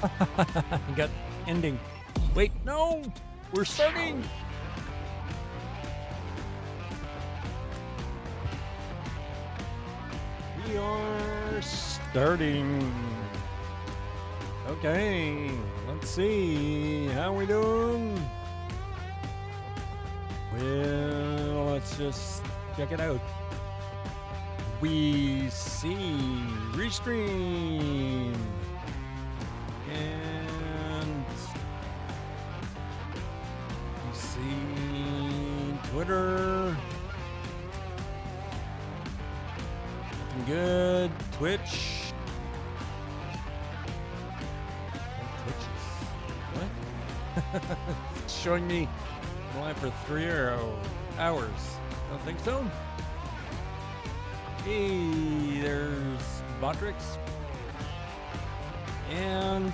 I got ending. Wait, no! We're starting! We are starting. Okay, let's see. How we doing? Well, let's just check it out. We see Restream. And we see Twitter. Looking good. Twitch. What? It's showing me live for 3 hours. Don't think so. Hey, there's Botrix. And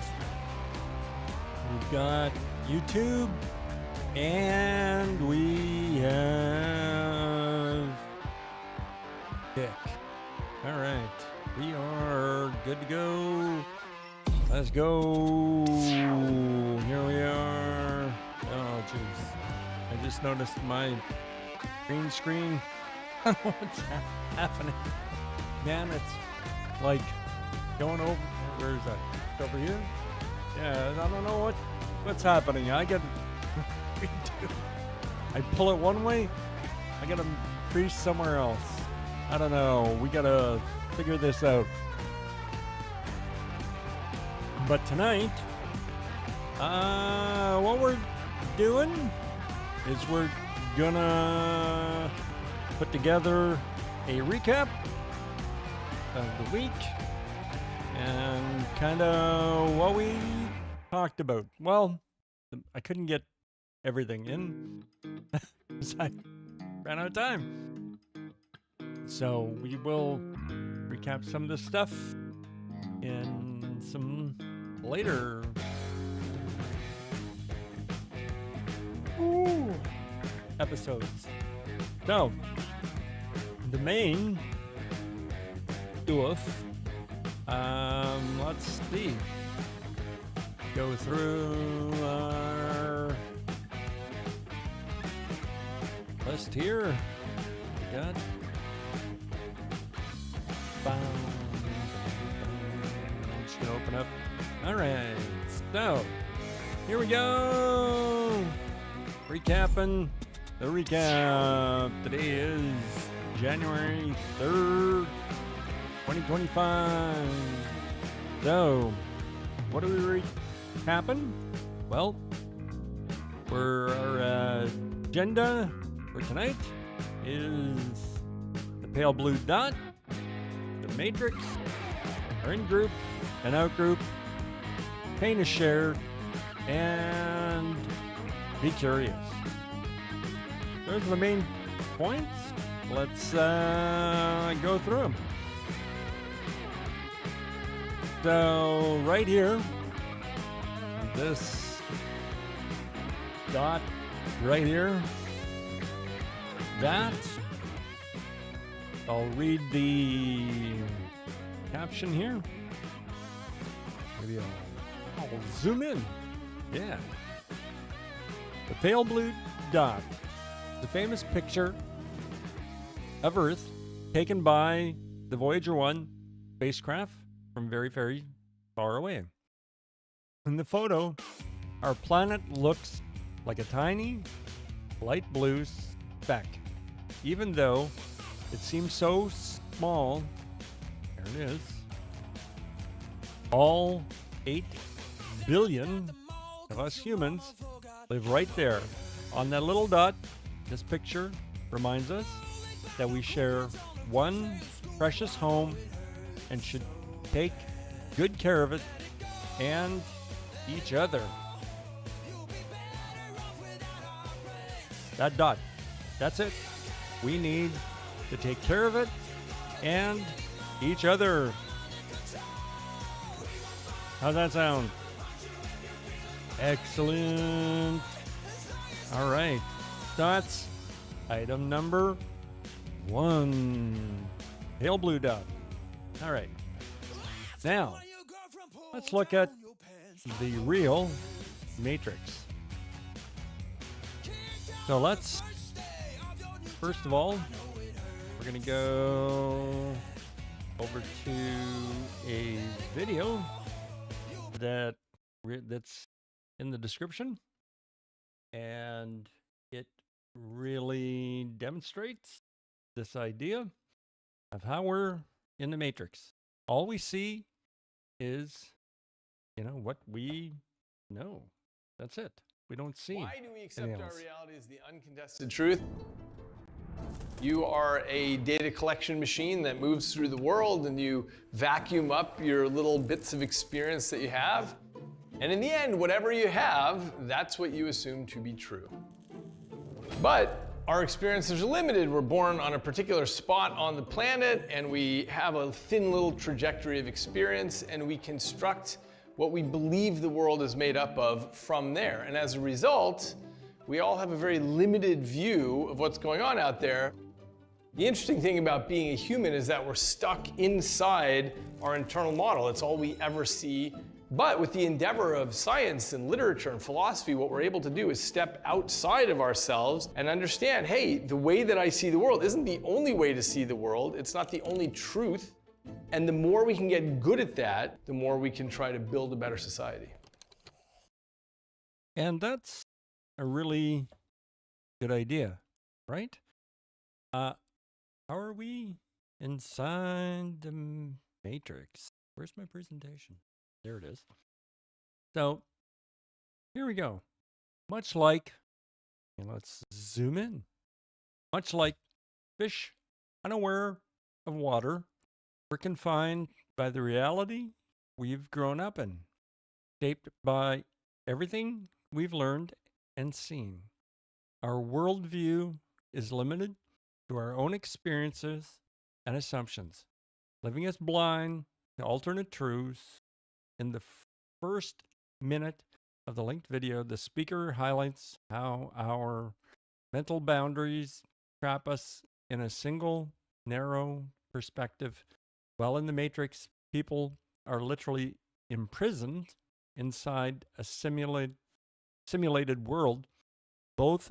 we've got YouTube. And we have Dick. All right. We are good to go. Let's go. Here we are. Oh, jeez. I just noticed my green screen. I don't know what's happening. Man, it's like going over. Where is that? It's over here? Yeah, I don't know what's happening. I get I pull it one way, I get a crease somewhere else. I don't know. We gotta figure this out. But tonight, what we're doing is we're gonna put together a recap of the week and kind of what we talked about. Well, I couldn't get everything in because I ran out of time. So we will recap some of this stuff in some later episodes. So, the main stuff, let's see. Go through our list here. We got I'm just gonna open up. All right, so here we go. Recapping the recap. Today is January 3rd, 2025. So, what are we recapping? Well, our agenda for tonight is the pale blue dot, the matrix, our in-group and out-group, pain is shared, and be curious. Those are the main points. Let's go through them. So right here, this dot right here, that, I'll read the caption here. Maybe I'll zoom in. Yeah. The pale blue dot, the famous picture of Earth taken by the Voyager 1 spacecraft from very, very far away. In the photo, our planet looks like a tiny, light blue speck. Even though it seems so small, there it is. All 8 billion of us humans live right there on that little dot. This picture reminds us that we share one precious home and should take good care of it and each other. That dot, that's it. We need to take care of it and each other. How's that sound? Excellent. All right. That's item number 1. Pale blue dot. All right. Now, let's look at the real matrix. So let's, first of all, we're going to go over to a video that's in the description, and it really demonstrates this idea of how we're in the matrix. All we see is, what we know. That's it. We don't see. Why do we accept our reality as the uncontested truth? You are a data collection machine that moves through the world, and you vacuum up your little bits of experience that you have. And in the end, whatever you have, that's what you assume to be true. But our experiences are limited. We're born on a particular spot on the planet, and we have a thin little trajectory of experience, and we construct what we believe the world is made up of from there. And as a result, we all have a very limited view of what's going on out there. The interesting thing about being a human is that we're stuck inside our internal model. It's all we ever see. But with the endeavor of science and literature and philosophy, what we're able to do is step outside of ourselves and understand, hey, the way that I see the world isn't the only way to see the world. It's not the only truth. And the more we can get good at that, the more we can try to build a better society. And that's a really good idea, right? How are we inside the matrix? Where's my presentation? There it is. So here we go. Much like, and let's zoom in. Much like fish unaware of water, we're confined by the reality we've grown up in, shaped by everything we've learned and seen. Our worldview is limited to our own experiences and assumptions, leaving us blind to alternate truths. In the first minute of the linked video, the speaker highlights how our mental boundaries trap us in a single, narrow perspective. While in the matrix, people are literally imprisoned inside a simulated world. Both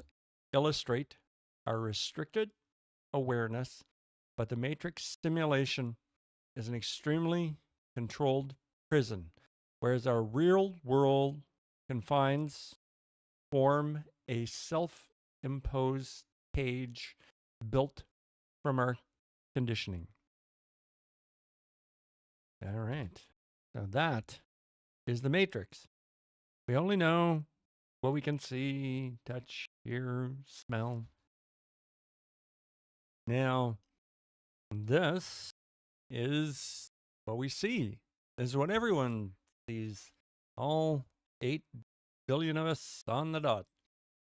illustrate our restricted awareness, but the matrix simulation is an extremely controlled prison, whereas our real world confines form a self-imposed cage built from our conditioning. All right, so that is the matrix. We only know what we can see, touch, hear, smell. Now, this is what we see. This is what everyone sees. All 8 billion of us on the dot.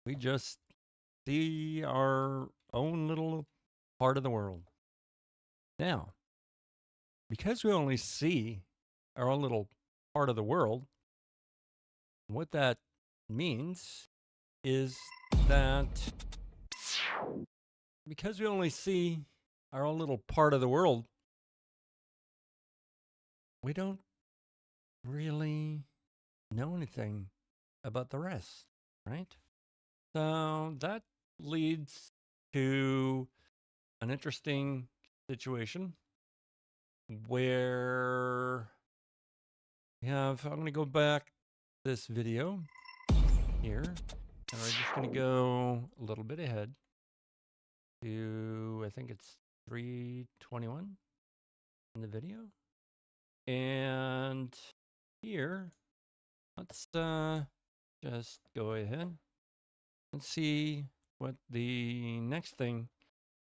We just see our own little part of the world. Now, because we only see our own little part of the world, what that means is that because we only see our own little part of the world, we don't really know anything about the rest, right? So that leads to an interesting situation where I'm going to go back this video here, and we're just going to go a little bit ahead to, I think it's 3:21 in the video. And here, let's just go ahead and see what the next thing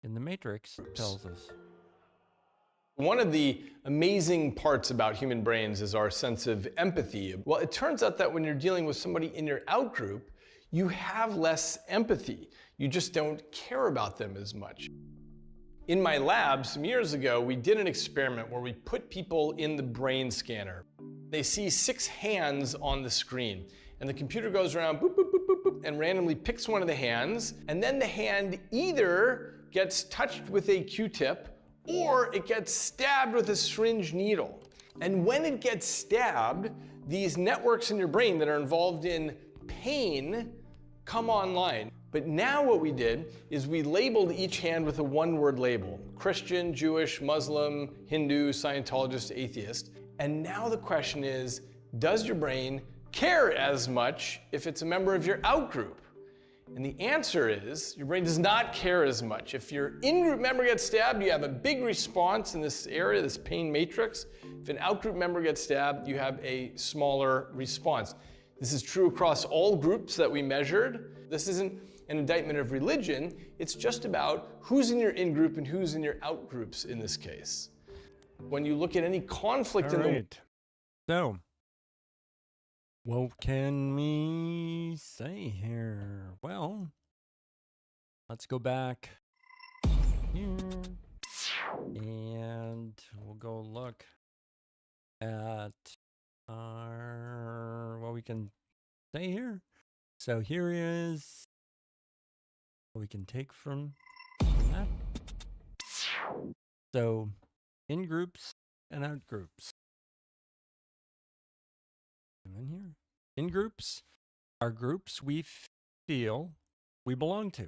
in the matrix tells us. One of the amazing parts about human brains is our sense of empathy. Well, it turns out that when you're dealing with somebody in your outgroup, you have less empathy. You just don't care about them as much. In my lab some years ago, we did an experiment where we put people in the brain scanner. They see 6 hands on the screen, and the computer goes around boop, boop, boop, boop, boop, and randomly picks one of the hands, and then the hand either gets touched with a Q-tip or it gets stabbed with a syringe needle. And when it gets stabbed, these networks in your brain that are involved in pain come online. But now what we did is we labeled each hand with a one-word label: Christian, Jewish, Muslim, Hindu, Scientologist, atheist. And now the question is, does your brain care as much if it's a member of your outgroup? And the answer is, your brain does not care as much. If your in-group member gets stabbed, you have a big response in this area, this pain matrix. If an out-group member gets stabbed, you have a smaller response. This is true across all groups that we measured. This isn't an indictment of religion. It's just about who's in your in-group and who's in your out-groups in this case. When you look at any conflict in the... So, what can we say here? Well, let's go back here and we'll go look at what we can say here. So here is what we can take from that. So in groups and out groups. And then here, in groups are groups we feel we belong to.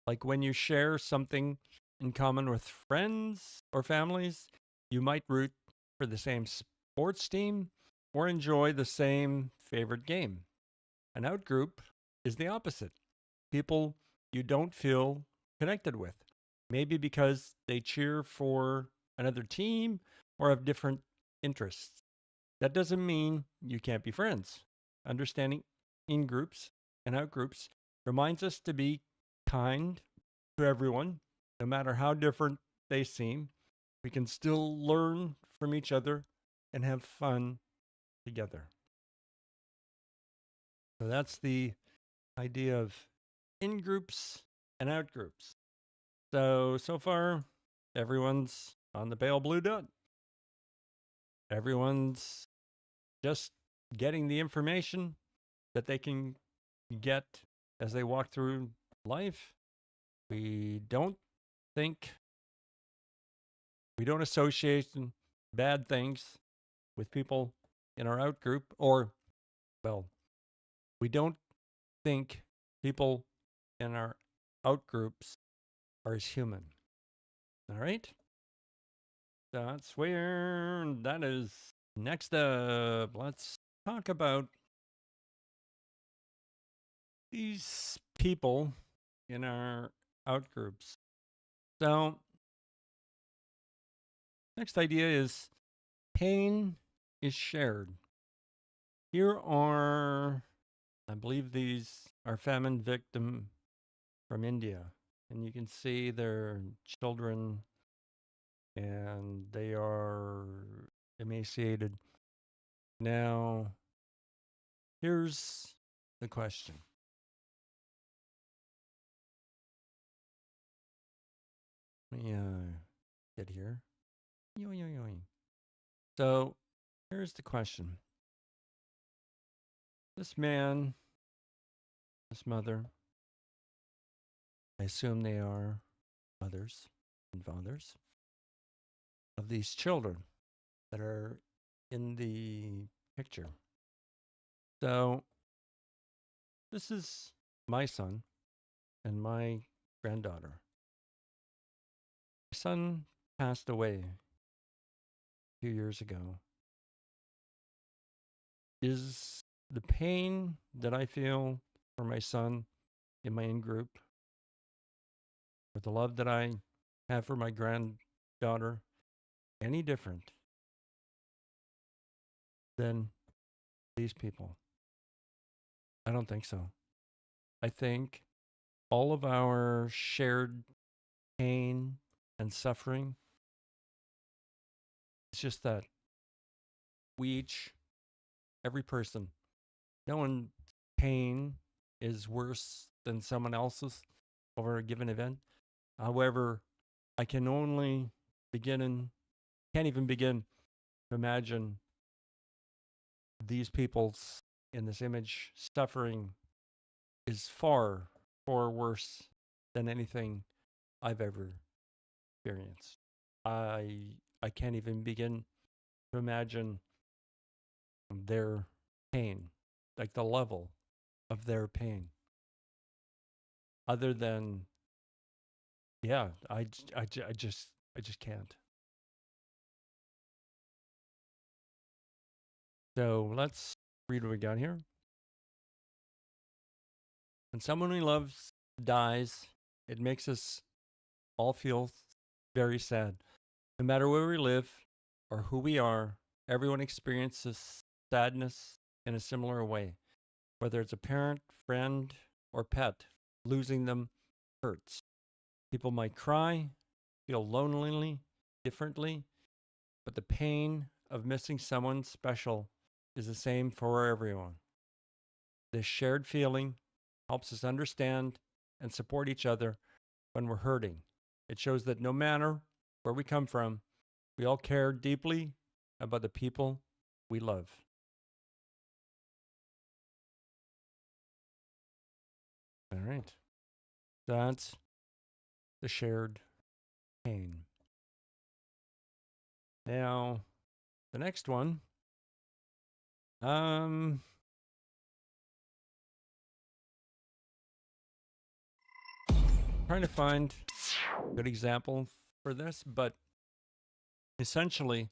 Like when you share something in common with friends or families, you might root for the same sports team or enjoy the same favorite game. An outgroup is the opposite. People you don't feel connected with, maybe because they cheer for another team or have different interests. That doesn't mean you can't be friends. Understanding in groups and out groups reminds us to be kind to everyone, no matter how different they seem. We can still learn from each other and have fun together. So that's the idea of in groups and out groups. So far, everyone's on the pale blue dot. Everyone's just getting the information that they can get as they walk through life. We don't associate bad things with people in our out group, or, well, we don't think people in our out groups are as human. All right? That's where that is. Next up, let's talk about these people in our outgroups. So, next idea is pain is shared. Here are, I believe these are famine victims from India. And you can see their children and they are emaciated. Now, here's the question. Let me get here. So, here's the question. This man, this mother, I assume they are mothers and fathers of these children that are in the picture. So, this is my son and my granddaughter. My son passed away 2 years ago. Is the pain that I feel for my son in my in-group, or the love that I have for my granddaughter, any different than these people? I don't think so. I think all of our shared pain and suffering, it's just that we each, every person, no one's pain is worse than someone else's over a given event. However, I can only can't even begin to imagine these people's in this image suffering is far worse than anything I've ever experienced. I can't even begin to imagine their pain, like the level of their pain. Other than, yeah, I just can't. So let's read what we got here. When someone we love dies, it makes us all feel very sad. No matter where we live or who we are, everyone experiences sadness in a similar way. Whether it's a parent, friend, or pet, losing them hurts. People might cry, feel lonely, differently, but the pain of missing someone special is the same for everyone. This shared feeling helps us understand and support each other when we're hurting. It shows that no matter where we come from, we all care deeply about the people we love. All right. That's the shared pain. Now, the next one. Trying to find a good example for this, but essentially,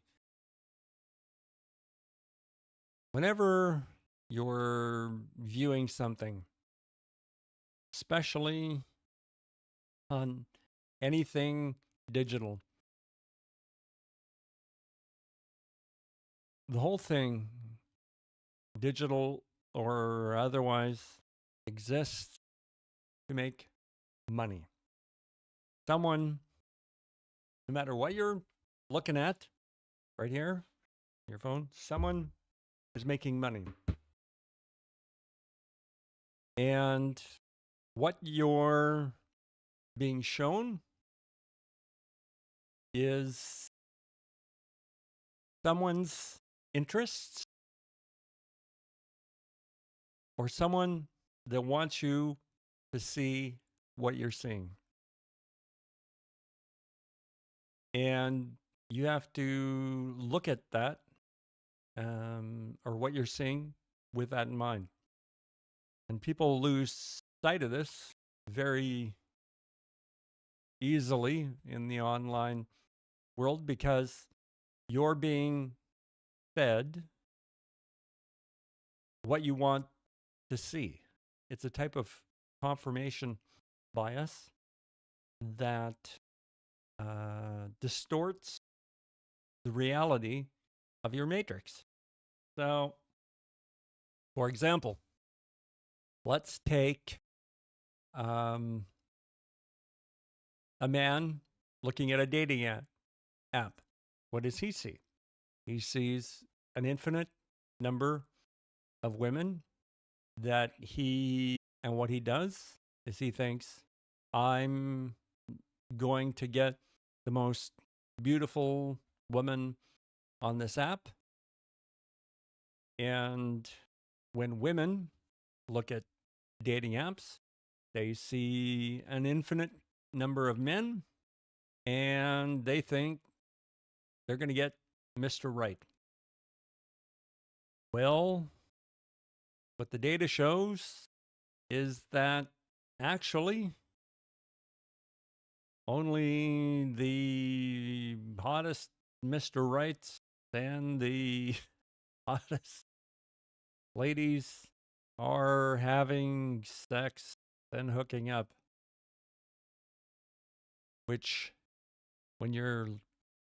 whenever you're viewing something, especially on anything digital, the whole thing, digital or otherwise, exists to make money. Someone, no matter what you're looking at right here, your phone, someone is making money. And what you're being shown is someone's interests or someone that wants you to see what you're seeing. And you have to look at that or what you're seeing with that in mind. And people lose sight of this very easily in the online world because you're being fed what you want to see. It's a type of confirmation bias that distorts the reality of your matrix. So, for example, let's take a man looking at a dating app. What does he see? He sees an infinite number of women that and what he does is he thinks, I'm going to get the most beautiful woman on this app. And when women look at dating apps, they see an infinite number of men and they think they're going to get Mr. Right. Well, what the data shows is that actually only the hottest Mr. Rights and the hottest ladies are having sex and hooking up. Which, when you're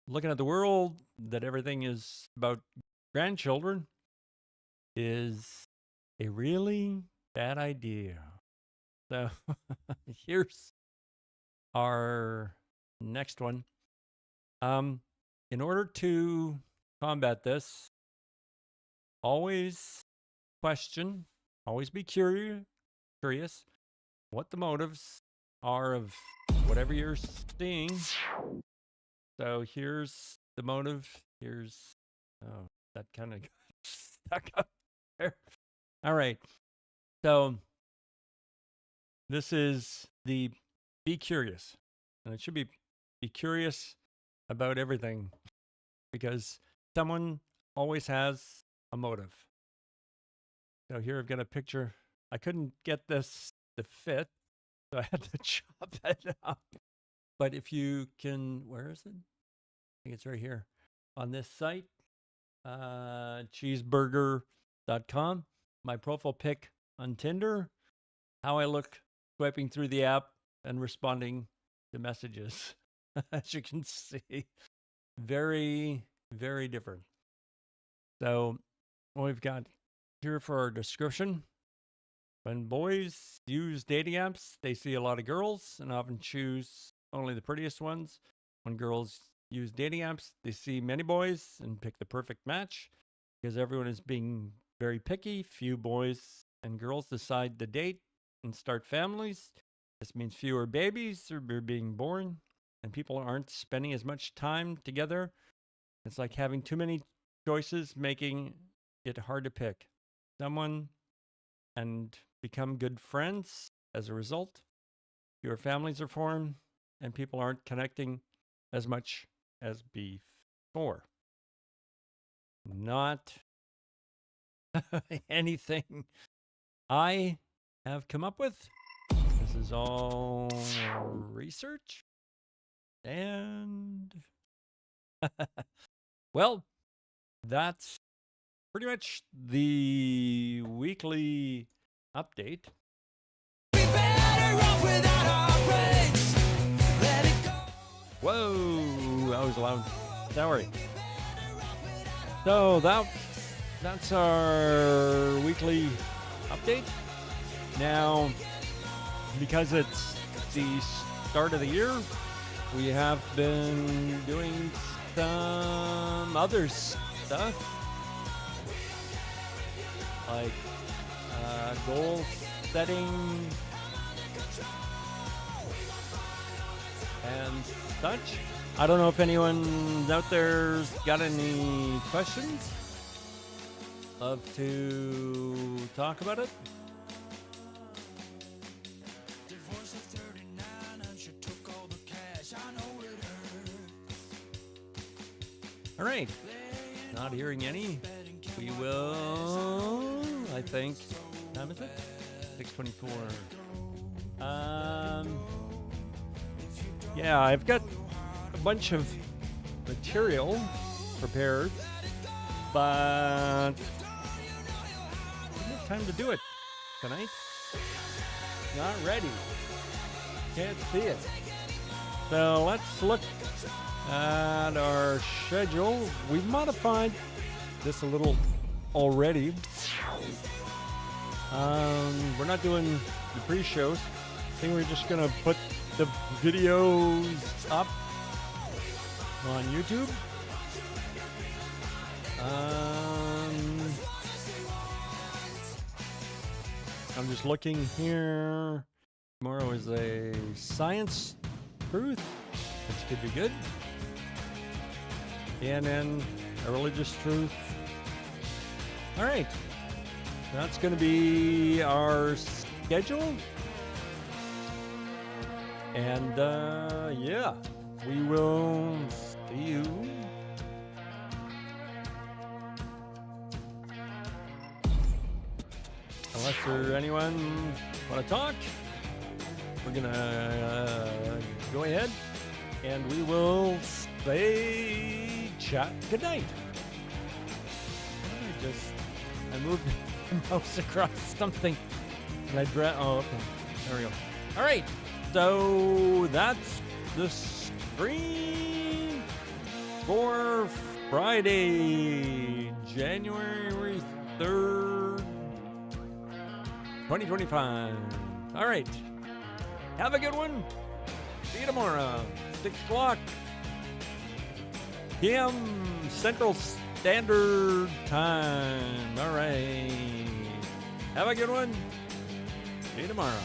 looking at the world, that everything is about grandchildren, is a really bad idea. So here's our next one. In order to combat this, always question, always be curious what the motives are of whatever you're seeing. So here's the motive. Here's, oh, that kind of got stuck up there. All right. So this is the be curious. And it should be curious about everything because someone always has a motive. So here I've got a picture. I couldn't get this to fit, so I had to chop it up. But if you can, where is it? I think it's right here on this site, cheeseburger.com. My profile pic on Tinder, how I look swiping through the app and responding to messages. As you can see, very, very different. So what we've got here for our description: when boys use dating apps, they see a lot of girls and often choose only the prettiest ones. When girls use dating apps, they see many boys and pick the perfect match. Because everyone is being very picky, few boys and girls decide to date and start families. This means fewer babies are being born, and people aren't spending as much time together. It's like having too many choices, making it hard to pick someone and become good friends. As a result, fewer families are formed, and people aren't connecting as much as before. Not anything I have come up with. This is all research. And well, that's pretty much the weekly update. Whoa, that was loud. Sorry. So that's our weekly update. Now, because it's the start of the year, we have been doing some other stuff, like goal setting and such. I don't know if anyone out there's got any questions. Love to talk about it. All right, not hearing any. We will, I think, what time is it? 6:24. Yeah, I've got a bunch of material prepared, but I don't have time to do it tonight. Not ready. Can't see it. So let's look at our schedule. We've modified this a little already. We're not doing the pre-shows. I think we're just gonna put the videos up on YouTube. I'm just looking here. Tomorrow is a science truth, which could be good. And then a religious truth. All right. That's going to be our schedule. And yeah, we will see you unless there's anyone want to talk. We're gonna go ahead and we will say chat good night. I moved the mouse across something and I oh, okay. There we go. All right, so that's the stream for Friday, January 3rd, 2025. All right, have a good one. See you tomorrow, 6 o'clock p.m. Central Standard Time. All right. Have a good one. See you tomorrow.